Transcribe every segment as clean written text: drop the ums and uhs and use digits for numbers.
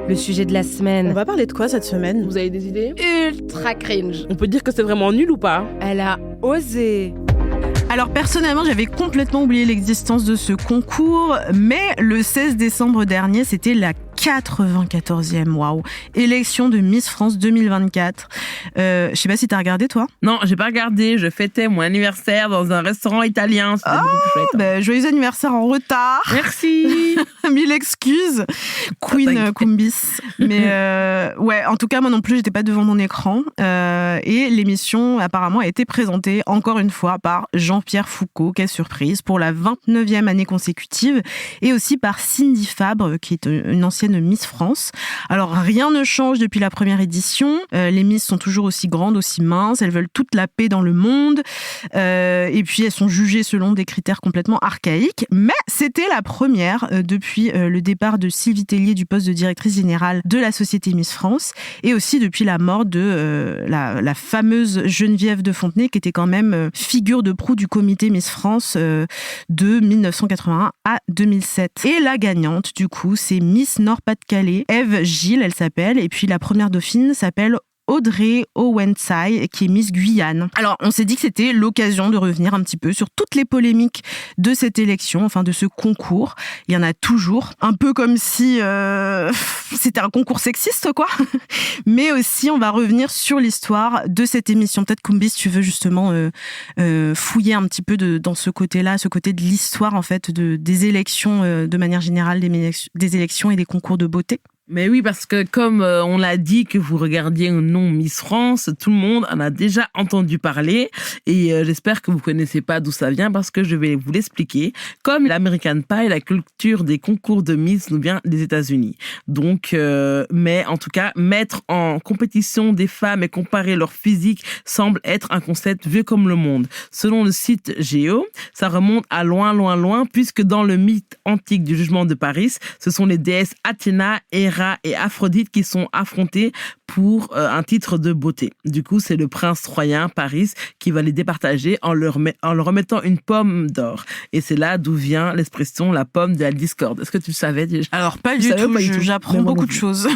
Le sujet de la semaine. On va parler de quoi cette semaine ? Vous avez des idées ? Ultra cringe. On peut dire que c'est vraiment nul ou pas ? Elle a osé. Alors personnellement, j'avais complètement oublié l'existence de ce concours, mais le 16 décembre dernier, c'était la 94e, waouh, élection de Miss France 2024. Je sais pas si t'as regardé, toi ? Non, j'ai pas regardé. Je fêtais mon anniversaire dans un restaurant italien. C'était beaucoup plus chouette. Bah, joyeux anniversaire en retard. Merci. 1000 excuses. Queen Kumbis. Mais ouais, en tout cas, moi non plus, j'étais pas devant mon écran. Et l'émission, apparemment, a été présentée encore une fois par Jean-Pierre Foucault, quelle surprise, pour la 29e année consécutive, et aussi par Cindy Fabre, qui est une ancienne Miss France. Alors, rien ne change depuis la première édition. Les Miss sont toujours aussi grandes, aussi minces. Elles veulent toute la paix dans le monde. Et puis, elles sont jugées selon des critères complètement archaïques. Mais c'était la première depuis le départ de Sylvie Tellier du poste de directrice générale de la Société Miss France, et aussi depuis la mort de la fameuse Geneviève de Fontenay, qui était quand même figure de proue du comité Miss France de 1981 à 2007. Et la gagnante, du coup, c'est Miss Nord-Pas-de-Calais, Ève Gilles, elle s'appelle, et puis la première dauphine s'appelle Audrey Owensai, qui est Miss Guyane. Alors, on s'est dit que c'était l'occasion de revenir un petit peu sur toutes les polémiques de cette élection, enfin de ce concours. Il y en a toujours, un peu comme si c'était un concours sexiste, quoi. Mais aussi, on va revenir sur l'histoire de cette émission. Peut-être, Kumbis, tu veux justement fouiller un petit peu dans ce côté-là, ce côté de l'histoire, en fait, des élections de manière générale, des élections et des concours de beauté. Mais oui, parce que comme on l'a dit que vous regardiez un nom Miss France, tout le monde en a déjà entendu parler et j'espère que vous connaissez pas d'où ça vient parce que je vais vous l'expliquer. Comme l'American Pie, la culture des concours de Miss nous vient des États-Unis. Donc, mais en tout cas, mettre en compétition des femmes et comparer leur physique semble être un concept vieux comme le monde. Selon le site Géo, ça remonte à loin, loin, loin, puisque dans le mythe antique du jugement de Paris, ce sont les déesses Athéna, Héra et Aphrodite qui sont affrontés pour un titre de beauté. Du coup, c'est le prince troyen, Paris, qui va les départager en leur remettant une pomme d'or. Et c'est là d'où vient l'expression la pomme de la discorde. Est-ce que tu le savais déjà ? Alors, pas du tout, j'apprends beaucoup de choses.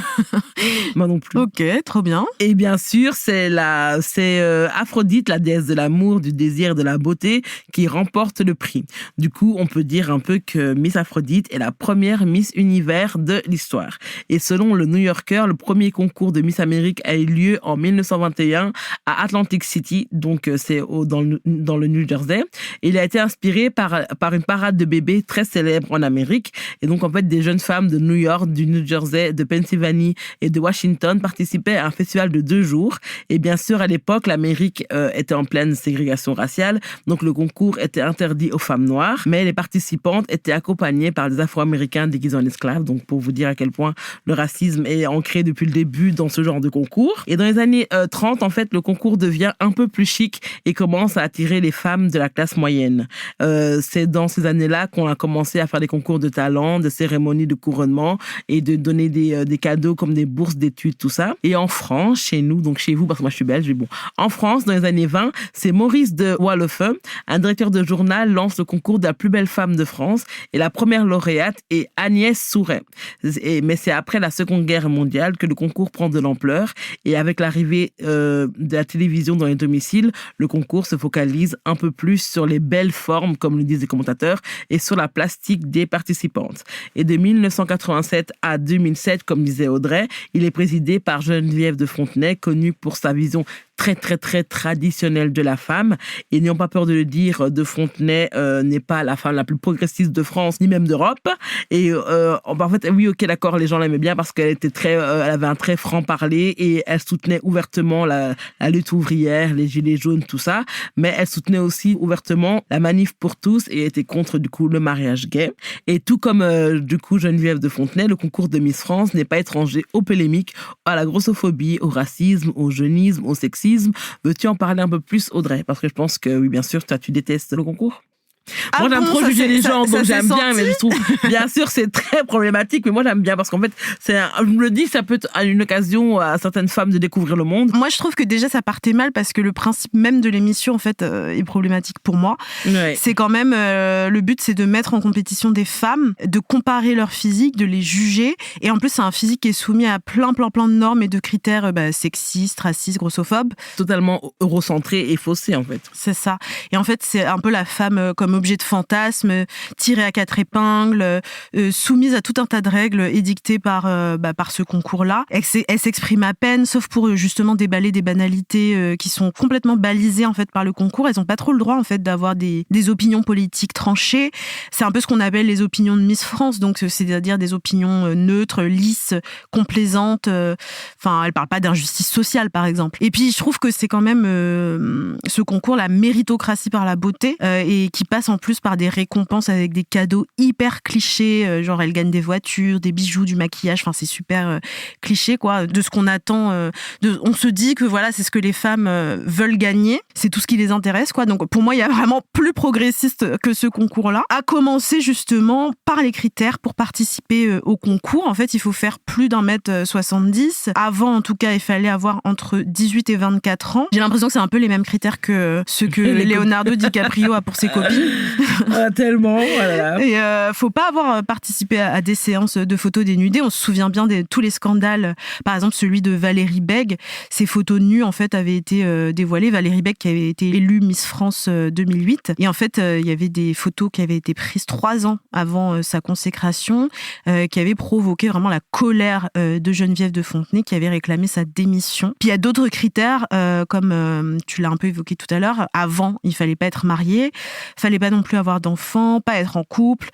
Moi non plus. Ok, trop bien. Et bien sûr, c'est Aphrodite, la déesse de l'amour, du désir, de la beauté, qui remporte le prix. Du coup, on peut dire un peu que Miss Aphrodite est la première Miss Univers de l'histoire. Et selon le New Yorker, le premier concours de Miss Amérique a eu lieu en 1921 à Atlantic City, donc c'est dans le New Jersey. Et il a été inspiré par une parade de bébés très célèbre en Amérique. Et donc, en fait, des jeunes femmes de New York, du New Jersey, de Pennsylvanie et de Washington participaient à un festival de 2 jours. Et bien sûr, à l'époque, l'Amérique était en pleine ségrégation raciale. Donc, le concours était interdit aux femmes noires. Mais les participantes étaient accompagnées par des Afro-Américains déguisés en esclaves. Donc, pour vous dire à quel point le racisme est ancré depuis le début dans ce genre de concours. Et dans les années 30, en fait, le concours devient un peu plus chic et commence à attirer les femmes de la classe moyenne. C'est dans ces années-là qu'on a commencé à faire des concours de talent, des cérémonies de couronnement et de donner des cadeaux comme des bourses d'études, tout ça. Et en France, chez nous, donc chez vous, parce que moi je suis belge, mais bon, en France, dans les années 20, c'est Maurice de Wallefeu, un directeur de journal, lance le concours de la plus belle femme de France et la première lauréate est Agnès Souret. Mais c'est après la Seconde Guerre mondiale que le concours prend de l'ampleur et avec l'arrivée de la télévision dans les domiciles, le concours se focalise un peu plus sur les belles formes, comme le disent les commentateurs, et sur la plastique des participantes. Et de 1987 à 2007, comme disait Audrey, il est présidé par Geneviève de Fontenay, connue pour sa vision très, très, très traditionnelle de la femme. Et n'ayons pas peur de le dire, de Fontenay n'est pas la femme la plus progressiste de France, ni même d'Europe. Et en fait, oui, ok, d'accord, les gens l'aimaient bien parce qu'elle était elle avait un très franc-parler et elle soutenait ouvertement la lutte ouvrière, les gilets jaunes, tout ça. Mais elle soutenait aussi ouvertement la manif pour tous et était contre, du coup, le mariage gay. Et tout comme, du coup, Geneviève de Fontenay, le concours de Miss France n'est pas étranger aux polémiques, à la grossophobie, au racisme, au jeunisme, au sexisme. Veux-tu en parler un peu plus, Audrey ? Parce que je pense que, oui, bien sûr, toi, tu détestes le concours. Moi, j'aime trop ça, juger les gens, donc s'est j'aime bien, senti. mais je trouve, bien sûr, c'est très problématique, mais moi, j'aime bien parce qu'en fait, je me le dis, ça peut être une occasion à certaines femmes de découvrir le monde. Moi, je trouve que déjà, ça partait mal parce que le principe même de l'émission, en fait, est problématique pour moi. Ouais. C'est quand même, le but, c'est de mettre en compétition des femmes, de comparer leur physique, de les juger. Et en plus, c'est un physique qui est soumis à plein de normes et de critères sexistes, racistes, grossophobes. Totalement eurocentré et faussé, en fait. C'est ça. Et en fait, c'est un peu la femme comme objet de fantasme, tirée à 4 épingles, soumise à tout un tas de règles édictées par ce concours-là. Elle s'exprime à peine, sauf pour justement déballer des banalités qui sont complètement balisées en fait par le concours. Elles n'ont pas trop le droit en fait d'avoir des opinions politiques tranchées. C'est un peu ce qu'on appelle les opinions de Miss France, donc c'est-à-dire des opinions neutres, lisses, complaisantes. Enfin, elle parle pas d'injustice sociale par exemple. Et puis je trouve que c'est quand même ce concours, la méritocratie par la beauté, et qui passe en plus par des récompenses avec des cadeaux hyper clichés, genre elle gagne des voitures, des bijoux, du maquillage. Enfin, c'est super cliché quoi, de ce qu'on attend. On se dit que voilà, c'est ce que les femmes veulent gagner, c'est tout ce qui les intéresse quoi. Donc pour moi, il y a vraiment plus progressiste que ce concours-là. À commencer justement par les critères pour participer au concours. En fait, il faut faire plus d'1m70. Avant, en tout cas, il fallait avoir entre 18 et 24 ans. J'ai l'impression que c'est un peu les mêmes critères que ceux que Leonardo DiCaprio a pour ses copines. Ah, tellement, voilà. Et faut pas avoir participé à des séances de photos dénudées. On se souvient bien de tous les scandales. Par exemple, celui de Valérie Bègue. Ses photos nues, en fait, avaient été dévoilées. Valérie Bègue qui avait été élue Miss France 2008. Et en fait, il y avait des photos qui avaient été prises 3 ans avant sa consécration, qui avaient provoqué vraiment la colère de Geneviève de Fontenay, qui avait réclamé sa démission. Puis il y a d'autres critères, comme tu l'as un peu évoqué tout à l'heure. Avant, il fallait pas être marié, fallait pas non plus avoir d'enfants, pas être en couple,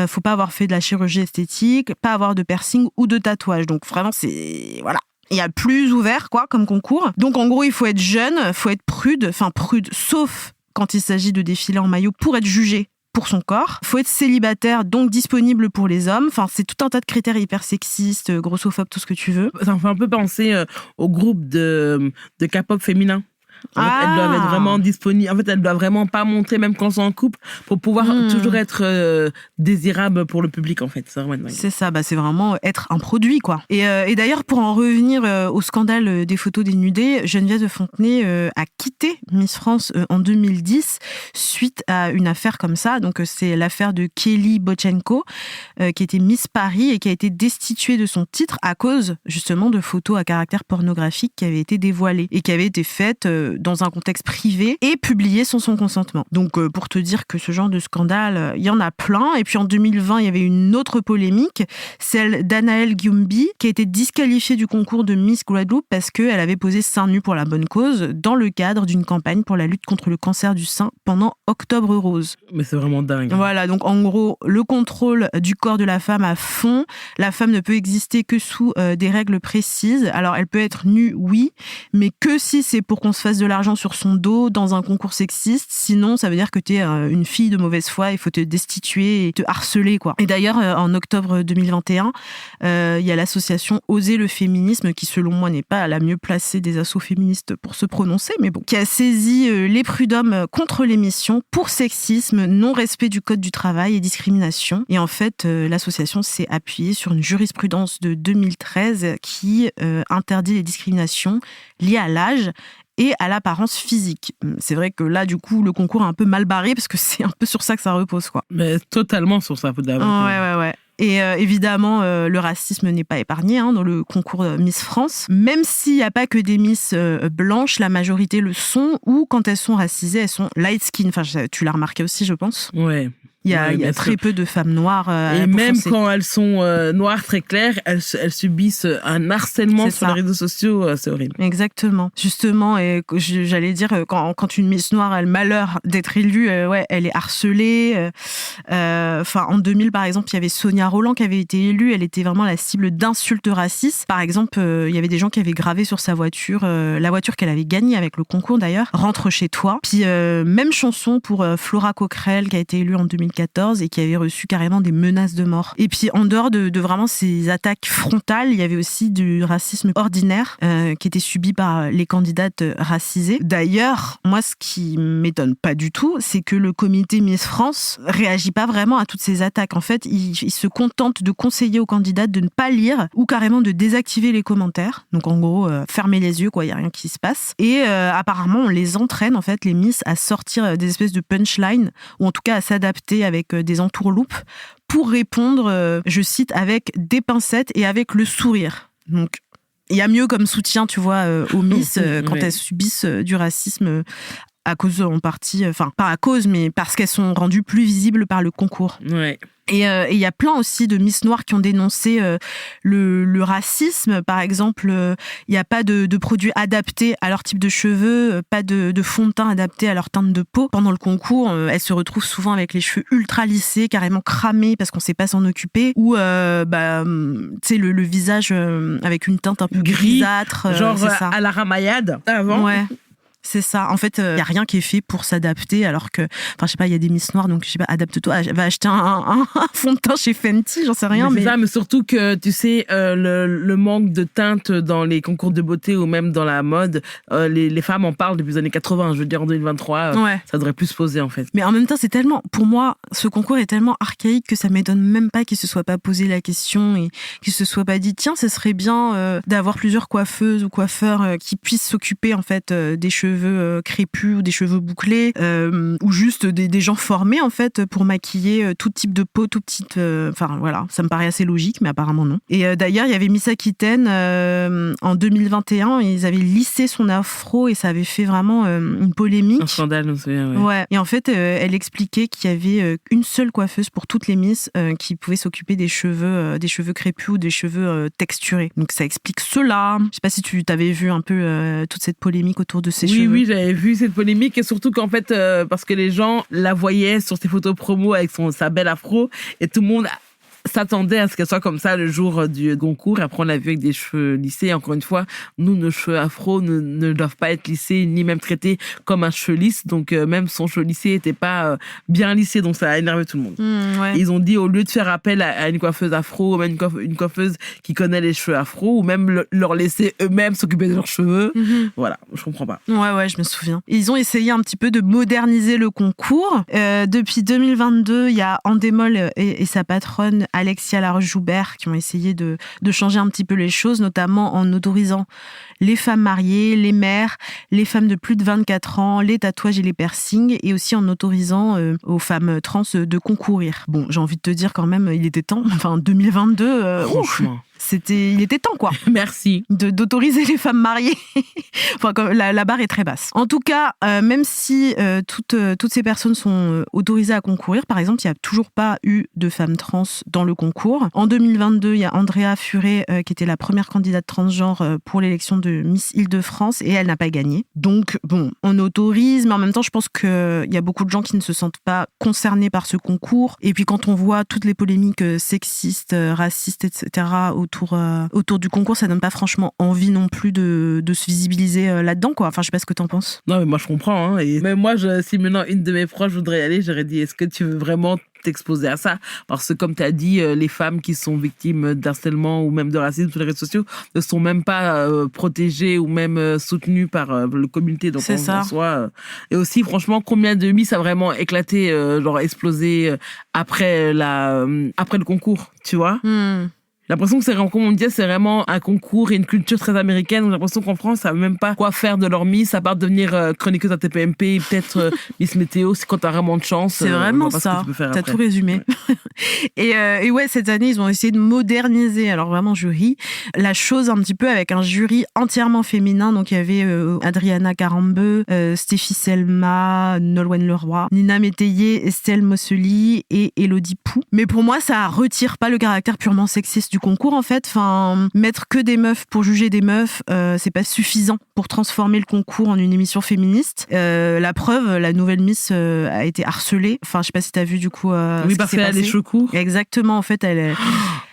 faut pas avoir fait de la chirurgie esthétique, pas avoir de piercing ou de tatouage. Donc vraiment, c'est... Voilà. Il y a plus ouvert, quoi, comme concours. Donc en gros, il faut être jeune, faut être prude, sauf quand il s'agit de défiler en maillot pour être jugé pour son corps. Faut être célibataire, donc disponible pour les hommes. Enfin, c'est tout un tas de critères hyper sexistes, grossophobes, tout ce que tu veux. Ça me fait un peu penser au groupe de K-pop féminin. En fait, elles doivent être vraiment disponibles. En fait, elles doivent vraiment pas montrer, même quand elles sont en couple, pour pouvoir toujours être désirables pour le public, en fait. C'est vraiment dingue. C'est ça, c'est vraiment être un produit, quoi. Et d'ailleurs, pour en revenir au scandale des photos dénudées, Geneviève de Fontenay a quitté Miss France en 2010 suite à une affaire comme ça. Donc, c'est l'affaire de Kelly Bochenko, qui était Miss Paris et qui a été destituée de son titre à cause, justement, de photos à caractère pornographique qui avaient été dévoilées et qui avaient été faites dans un contexte privé et publié sans son consentement. Donc, pour te dire que ce genre de scandale, il y en a plein. Et puis, en 2020, il y avait une autre polémique, celle d'Anaëlle Gyumbi, qui a été disqualifiée du concours de Miss Guadeloupe parce qu'elle avait posé seins nus pour la bonne cause dans le cadre d'une campagne pour la lutte contre le cancer du sein pendant Octobre Rose. Mais c'est vraiment dingue. Voilà, donc en gros, le contrôle du corps de la femme à fond. La femme ne peut exister que sous des règles précises. Alors, elle peut être nue, oui, mais que si c'est pour qu'on se fasse de l'argent sur son dos dans un concours sexiste. Sinon, ça veut dire que t'es une fille de mauvaise foi, il faut te destituer et te harceler, quoi. Et d'ailleurs, en octobre 2021, il y a l'association Oser le féminisme, qui selon moi n'est pas la mieux placée des assos féministes pour se prononcer, mais bon, qui a saisi les prud'hommes contre l'émission pour sexisme, non-respect du code du travail et discrimination. Et en fait, l'association s'est appuyée sur une jurisprudence de 2013 qui interdit les discriminations liées à l'âge et à l'apparence physique. C'est vrai que là, du coup, le concours est un peu mal barré parce que c'est un peu sur ça que ça repose, quoi. Mais totalement sur ça, faut d'abord. Ouais. Et évidemment, le racisme n'est pas épargné dans le concours Miss France. Même s'il n'y a pas que des Miss blanches, la majorité le sont, ou quand elles sont racisées, elles sont light skin. Enfin, tu l'as remarqué aussi, je pense. Ouais. Il y a très peu de femmes noires. Et même quand elles sont noires très claires, elles subissent un harcèlement sur les réseaux sociaux, c'est horrible. Exactement. Justement, et j'allais dire, quand une Miss noire a le malheur d'être élue, elle est harcelée. En 2000, par exemple, il y avait Sonia Rolland qui avait été élue. Elle était vraiment la cible d'insultes racistes. Par exemple, il y avait des gens qui avaient gravé sur sa voiture, la voiture qu'elle avait gagnée avec le concours d'ailleurs, Rentre chez toi. Puis même chanson pour Flora Coquerel qui a été élue en 2015. 2014 et qui avait reçu carrément des menaces de mort. Et puis en dehors de vraiment ces attaques frontales, il y avait aussi du racisme ordinaire qui était subi par les candidates racisées. D'ailleurs, moi, ce qui m'étonne pas du tout, c'est que le comité Miss France réagit pas vraiment à toutes ces attaques. En fait, il se contente de conseiller aux candidates de ne pas lire ou carrément de désactiver les commentaires. Donc en gros, fermer les yeux, quoi, il y a rien qui se passe. Et apparemment, on les entraîne, en fait, les Miss, à sortir des espèces de punchlines, ou en tout cas à s'adapter avec des entourloupes pour répondre, je cite, avec des pincettes et avec le sourire. Donc, il y a mieux comme soutien, tu vois, aux Miss quand elles subissent du racisme à cause, en partie, enfin, pas à cause, mais parce qu'elles sont rendues plus visibles par le concours. Ouais. Et il y a plein aussi de Miss Noires qui ont dénoncé le racisme. Par exemple, il n'y a pas de produits adaptés à leur type de cheveux, pas de fond de teint adapté à leur teinte de peau. Pendant le concours, elles se retrouvent souvent avec les cheveux ultra lissés, carrément cramés parce qu'on ne sait pas s'en occuper. Ou, tu sais, le visage avec une teinte un peu grisâtre. Genre à la Ramayad avant. Ouais. C'est ça. En fait, il n'y a rien qui est fait pour s'adapter, alors que, enfin, je sais pas, il y a des Miss Noires, donc je sais pas, adapte-toi, va acheter un fond de teint chez Fenty, j'en sais rien. Mais c'est ça, mais surtout que, tu sais, le manque de teinte dans les concours de beauté ou même dans la mode, les femmes en parlent depuis les années 80. Je veux dire, en 2023, ça devrait plus se poser, en fait. Mais en même temps, c'est tellement, pour moi, ce concours est tellement archaïque que ça m'étonne même pas qu'il se soit pas posé la question et qu'il se soit pas dit, tiens, ce serait bien d'avoir plusieurs coiffeuses ou coiffeurs qui puissent s'occuper, en fait, des cheveux crépus ou des cheveux bouclés ou juste des gens formés en fait pour maquiller tout type de peau, tout petit enfin voilà, ça me paraît assez logique mais apparemment non. Et d'ailleurs il y avait Miss Aquitaine en 2021, ils avaient lissé son afro et ça avait fait vraiment une polémique, un scandale, on se souvient. Ouais. Et en fait elle expliquait qu'il y avait une seule coiffeuse pour toutes les Miss qui pouvait s'occuper des cheveux crépus ou des cheveux texturés. Donc ça explique cela. Je sais pas si tu t'avais vu un peu toute cette polémique autour de ces cheveux. Oui, j'avais vu cette polémique et surtout qu'en fait, parce que les gens la voyaient sur ses photos promo avec sa belle afro et tout le monde s'attendait à ce qu'elle soit comme ça le jour du concours. Après, on l'a vu avec des cheveux lissés. Encore une fois, nous, nos cheveux afro ne doivent pas être lissés ni même traités comme un cheveu lisse. Donc, même son cheveu lissé n'était pas bien lissé. Donc, ça a énervé tout le monde. Ouais. Ils ont dit, au lieu de faire appel à une coiffeuse afro, ou même une coiffeuse qui connaît les cheveux afro, ou même leur laisser eux-mêmes s'occuper de leurs cheveux. Voilà, je comprends pas. Ouais, je me souviens. Ils ont essayé un petit peu de moderniser le concours. Depuis 2022, il y a Endemol et sa patronne Alexia Laroche-Joubert qui ont essayé de changer un petit peu les choses, notamment en autorisant les femmes mariées, les mères, les femmes de plus de 24 ans, les tatouages et les piercings, et aussi en autorisant aux femmes trans de concourir. Bon, j'ai envie de te dire quand même, il était temps. Enfin, 2022, franchement. Il était temps, quoi. Merci. D'autoriser les femmes mariées. Enfin, la barre est très basse. En tout cas, même si toutes ces personnes sont autorisées à concourir, par exemple, il n'y a toujours pas eu de femmes trans dans le concours. En 2022, il y a Andrea Furet qui était la première candidate transgenre pour l'élection de Miss Île-de-France et elle n'a pas gagné. Donc, bon, on autorise, mais en même temps, je pense qu'il y a beaucoup de gens qui ne se sentent pas concernés par ce concours. Et puis, quand on voit toutes les polémiques sexistes, racistes, etc., autour du concours, ça donne pas franchement envie non plus de se visibiliser là-dedans, quoi. Enfin, je sais pas ce que t'en penses. Non, mais moi, je comprends. Hein. Et même moi, si maintenant une de mes proches voudrait y aller, j'aurais dit, est-ce que tu veux vraiment t'exposer à ça? Parce que, comme tu as dit, les femmes qui sont victimes d'harcèlement ou même de racisme sur les réseaux sociaux ne sont même pas protégées ou même soutenues par le communauté. Donc, c'est ça. Et aussi, franchement, combien de Miss a vraiment éclaté, genre explosé après le concours, tu vois? J'ai l'impression que comme on disait, c'est vraiment un concours et une culture très américaine. J'ai l'impression qu'en France, ça ne savent même pas quoi faire de leur Miss, à part devenir chroniqueuse à TPMP et peut-être Miss Météo, c'est quand t'as vraiment de chance. C'est vraiment ça. T'as tout résumé. Ouais. Et ouais, cette année, ils ont essayé de moderniser, alors vraiment jury, la chose un petit peu avec un jury entièrement féminin. Donc il y avait Adriana Carambeu, Stéphie Selma, Nolwenn Leroy, Nina Métayer, Estelle Mossely et Élodie Pou. Mais pour moi, ça retire pas le caractère purement sexiste du concours, en fait. Enfin, mettre que des meufs pour juger des meufs, c'est pas suffisant pour transformer le concours en une émission féministe. La preuve, la nouvelle Miss a été harcelée. Enfin, je sais pas si t'as vu du coup. Oui, parce qu'elle a les cheveux courts. Exactement, en fait,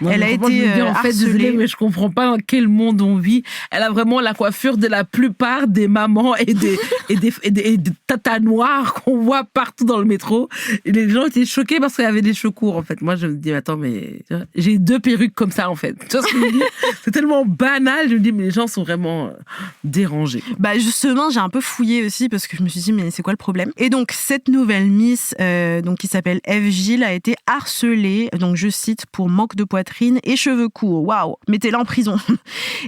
Non, Elle a franchement, je été me dis, en fait, désolée, harcelée. mais je comprends pas dans quel monde on vit. Elle a vraiment la coiffure de la plupart des mamans et des tatas noires qu'on voit partout dans le métro. Et les gens étaient choqués parce qu'elle avait des cheveux courts, en fait. Moi, je me dis, attends, mais tu vois, j'ai 2 perruques comme ça, en fait. Tu vois ce que je veux dire? C'est tellement banal. Je me dis, mais les gens sont vraiment dérangés. Bah justement, j'ai un peu fouillé aussi parce que je me suis dit mais c'est quoi le problème? Et donc cette nouvelle Miss, donc qui s'appelle Eve Gilles, a été harcelée, donc je cite, pour manque de poitrine et cheveux courts. Waouh, mettez-la en prison.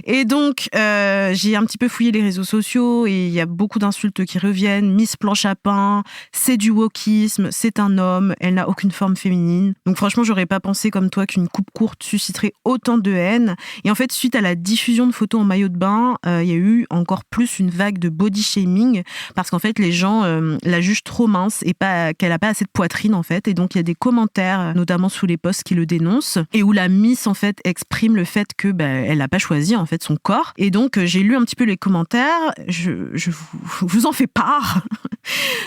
Et donc j'ai un petit peu fouillé les réseaux sociaux et il y a beaucoup d'insultes qui reviennent. Miss planche à pain, c'est du wokisme, c'est un homme, elle n'a aucune forme féminine. Donc franchement, j'aurais pas pensé comme toi qu'une coupe courte susciterait autant de haine. Et en fait, suite à la diffusion de photos en maillot de bain, il y a eu encore plus une vague de body shaming parce qu'en fait les gens la jugent trop mince et pas qu'elle a pas assez de poitrine en fait, et donc il y a des commentaires notamment sous les posts qui le dénoncent et où la Miss en fait exprime le fait que elle n'a pas choisi en fait son corps. Et donc j'ai lu un petit peu les commentaires, je vous en fais part.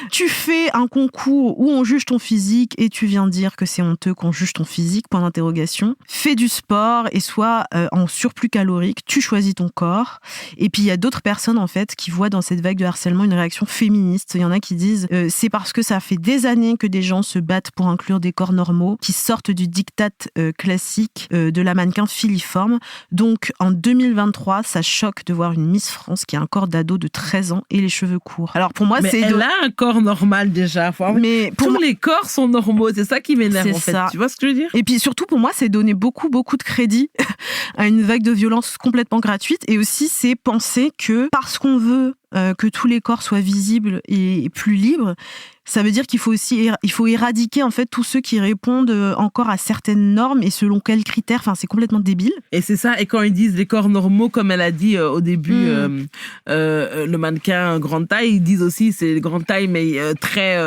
Tu fais un concours où on juge ton physique et tu viens dire que c'est honteux qu'on juge ton physique, point d'interrogation. Fais du sport et sois en surplus calorique, tu choisis ton corps. Et puis il y a d'autres personnes en fait qui voient dans cette vague de harcèlement une réaction féministe. Il y en a qui disent c'est parce que ça fait des années que des gens se battent pour inclure des corps normaux qui sortent du diktat classique de la mannequin filiforme. Donc en 2023, ça choque de voir une Miss France qui a un corps d'ado de 13 ans et les cheveux courts. Alors pour moi, Mais c'est elle a un corps normal déjà. mais pour tous moi, les corps sont normaux. C'est ça qui m'énerve C'est en fait. ça. Tu vois ce que je veux dire? et puis surtout pour moi, c'est donner beaucoup de crédit à une vague de violence complètement gratuite, et aussi c'est penser que parce qu'on veut que tous les corps soient visibles et plus libres, ça veut dire qu'il faut aussi il faut éradiquer en fait tous ceux qui répondent encore à certaines normes et selon quels critères. Enfin, c'est complètement débile. Et c'est ça. Et quand ils disent les corps normaux, comme elle a dit au début, le mannequin grande taille, ils disent aussi c'est grande taille mais très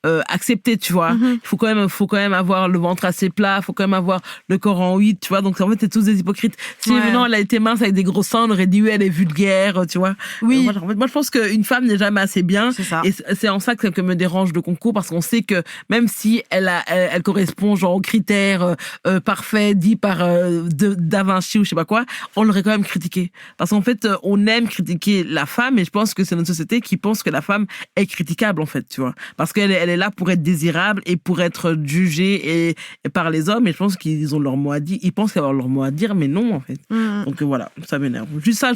accepté, tu vois. Il faut quand même avoir le ventre assez plat, faut quand même avoir le corps en 8, tu vois. Donc en fait, c'est tous des hypocrites. Si maintenant elle a été mince avec des gros seins, on aurait dit oui, elle est vulgaire, tu vois. Oui. Moi, je pense qu'une femme n'est jamais assez bien. C'est ça. Et c'est en ça que me dérange le concours, parce qu'on sait que même si elle correspond genre aux critères parfaits dits par Da Vinci ou je sais pas quoi, on l'aurait quand même critiqué. Parce qu'en fait, on aime critiquer la femme, et je pense que c'est notre société qui pense que la femme est critiquable, en fait, tu vois. Parce qu'elle est là pour être désirable et pour être jugée et par les hommes, et je pense qu'ils ont leur mot à dire. Ils pensent qu'ils ont leur mot à dire, mais non, en fait. Donc voilà, ça m'énerve. Juste ça,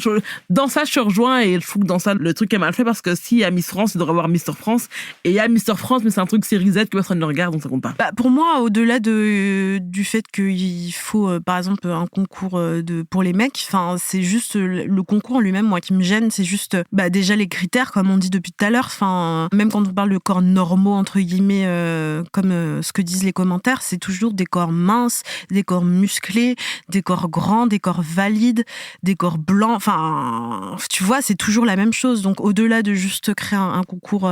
dans ça, je rejoins, et je trouve que dans ça, le truc est mal fait, parce que s'il y a Miss France, il devrait y avoir Mister France, et il y a Mister France, mais c'est un truc série Z que personne ne regarde, donc ça compte pas. Pour moi, au-delà du fait qu'il faut, par exemple, un concours pour les mecs, enfin, c'est juste le concours en lui-même, moi, qui me gêne. C'est juste, déjà les critères, comme on dit depuis tout à l'heure. Enfin, même quand on parle de corps normaux, entre guillemets, comme ce que disent les commentaires, c'est toujours des corps minces, des corps musclés, des corps grands, des corps valides, des corps blancs. Enfin, tu vois, c'est toujours la même chose. Donc, au-delà de juste créer un concours,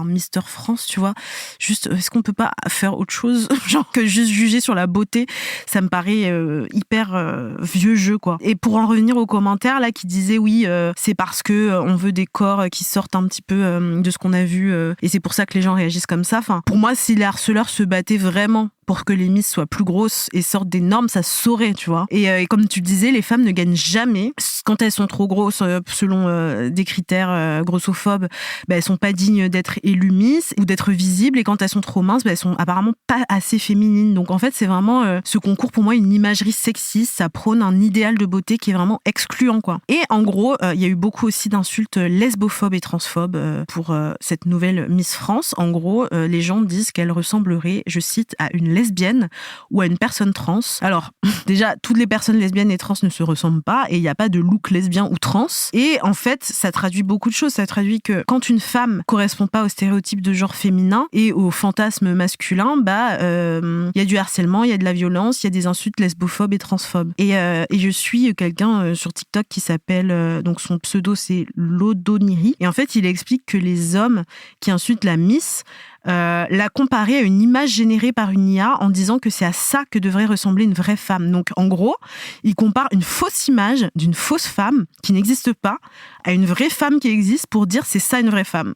Mister France, tu vois, juste, est-ce qu'on peut pas faire autre chose, genre que juste juger sur la beauté? Ça me paraît hyper vieux jeu, quoi. Et pour en revenir aux commentaires là qui disaient oui, c'est parce que on veut des corps qui sortent un petit peu de ce qu'on a vu, et c'est pour ça que les gens réagissent comme ça. Enfin, pour moi, si les harceleurs se battaient vraiment pour que les Miss soient plus grosses et sortent des normes, ça se saurait, tu vois. Et comme tu disais, les femmes ne gagnent jamais. Quand elles sont trop grosses, selon des critères grossophobes, elles sont pas dignes d'être élues Miss ou d'être visibles. Et quand elles sont trop minces, elles sont apparemment pas assez féminines. Donc en fait, c'est vraiment ce concours, pour moi, une imagerie sexiste. Ça prône un idéal de beauté qui est vraiment excluant, quoi. Et en gros, il y a eu beaucoup aussi d'insultes lesbophobes et transphobes pour cette nouvelle Miss France. En gros, les gens disent qu'elle ressemblerait, je cite, à une lesbienne ou à une personne trans. Alors, déjà, toutes les personnes lesbiennes et trans ne se ressemblent pas, et il n'y a pas de look lesbien ou trans. Et en fait, ça traduit beaucoup de choses. Ça traduit que quand une femme correspond pas aux stéréotypes de genre féminin et aux fantasmes masculins, y a du harcèlement, il y a de la violence, il y a des insultes lesbophobes et transphobes. Et je suis quelqu'un sur TikTok qui s'appelle, donc son pseudo c'est Lodoniri. Et en fait, il explique que les hommes qui insultent la Miss l'a comparé à une image générée par une IA en disant que c'est à ça que devrait ressembler une vraie femme. Donc, en gros, il compare une fausse image d'une fausse femme qui n'existe pas à une vraie femme qui existe pour dire c'est ça une vraie femme.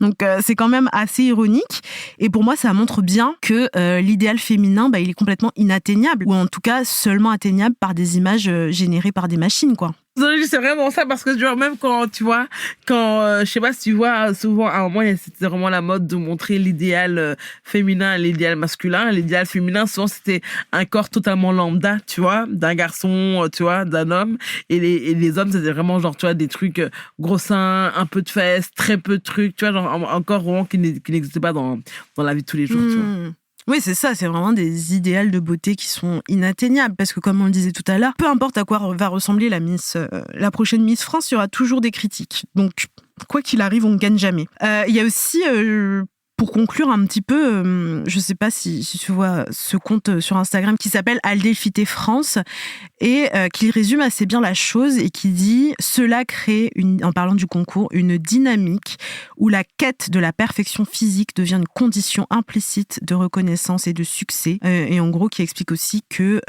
Donc c'est quand même assez ironique. Et pour moi, ça montre bien que l'idéal féminin, il est complètement inatteignable, ou en tout cas seulement atteignable par des images générées par des machines, quoi. C'est vraiment ça, parce que genre, même quand tu vois, je sais pas si tu vois, souvent à un moment c'était vraiment la mode de montrer l'idéal féminin et l'idéal masculin. L'idéal féminin, souvent c'était un corps totalement lambda, tu vois, d'un garçon, tu vois, d'un homme, et les hommes c'était vraiment genre, tu vois, des trucs gros seins, un peu de fesses, très peu de trucs, tu vois, genre un corps vraiment qui n'existait pas dans la vie de tous les jours, tu vois. Oui, c'est ça, c'est vraiment des idéals de beauté qui sont inatteignables, parce que comme on le disait tout à l'heure, peu importe à quoi va ressembler la prochaine Miss France, il y aura toujours des critiques. Donc, quoi qu'il arrive, on ne gagne jamais. Il y a aussi, pour conclure un petit peu, je ne sais pas si tu vois ce compte sur Instagram qui s'appelle Aldelphité France, et qui résume assez bien la chose et qui dit « Cela crée, en parlant du concours, une dynamique où la quête de la perfection physique devient une condition implicite de reconnaissance et de succès. » Et en gros, qui explique aussi que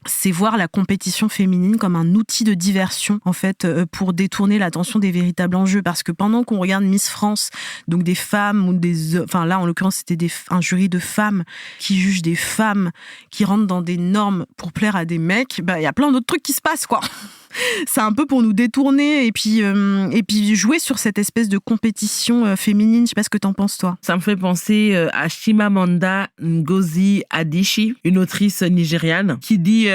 c'est voir la compétition féminine comme un outil de diversion, en fait, pour détourner l'attention des véritables enjeux. Parce que pendant qu'on regarde Miss France, donc des femmes ou enfin là, en l'occurrence, c'était un jury de femmes qui jugent des femmes qui rentrent dans des normes pour plaire à des mecs, il y a plein d'autres trucs qui se passent, quoi. C'est un peu pour nous détourner et puis jouer sur cette espèce de compétition féminine. Je sais pas ce que t'en penses, toi. Ça me fait penser à Chimamanda Ngozi Adichie, une autrice nigériane, qui dit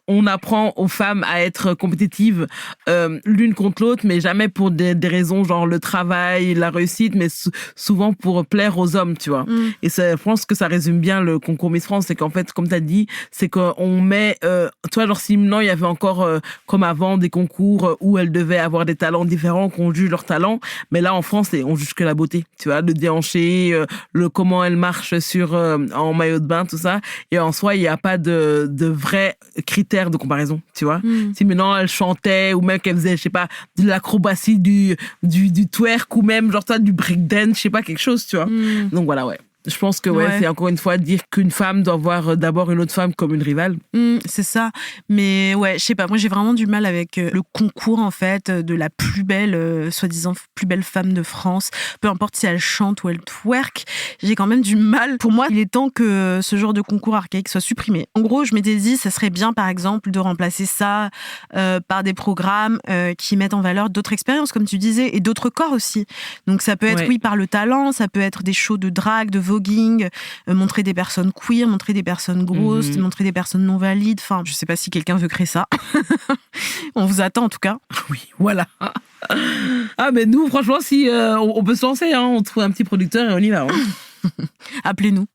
on apprend aux femmes à être compétitives l'une contre l'autre, mais jamais pour des raisons genre le travail, la réussite, mais souvent pour plaire aux hommes, tu vois. Et je pense que ça résume bien le concours Miss France, c'est qu'en fait, comme t'as dit, c'est qu'on met, toi, genre si maintenant il y avait encore comme avant des concours où elles devaient avoir des talents différents, qu'on juge leurs talents, mais là en France on juge que la beauté, tu vois, le déhanché, le comment elle marche en maillot de bain, tout ça, et en soi il n'y a pas de vrais critères de comparaison, tu vois. Si maintenant elle chantait ou même qu'elle faisait, je sais pas, de l'acrobatie, du twerk ou même genre toi du breakdance, je sais pas, quelque chose, tu vois. Donc voilà, ouais. Je pense que c'est encore une fois dire qu'une femme doit voir d'abord une autre femme comme une rivale. C'est ça. Mais ouais, je sais pas, moi j'ai vraiment du mal avec le concours en fait de la plus belle, soi-disant plus belle femme de France. Peu importe si elle chante ou elle twerk, j'ai quand même du mal. Pour moi, il est temps que ce genre de concours archaïque soit supprimé. En gros, je m'étais dit, ça serait bien par exemple de remplacer ça par des programmes qui mettent en valeur d'autres expériences, comme tu disais, et d'autres corps aussi. Donc ça peut être, oui, par le talent, ça peut être des shows de drague, de voguing, montrer des personnes queer, montrer des personnes grosses, montrer des personnes non valides. Enfin, je sais pas si quelqu'un veut créer ça. On vous attend en tout cas. Oui, voilà. Ah, mais nous, franchement, si on peut se lancer, hein, on trouve un petit producteur et on y va. Hein. Appelez-nous.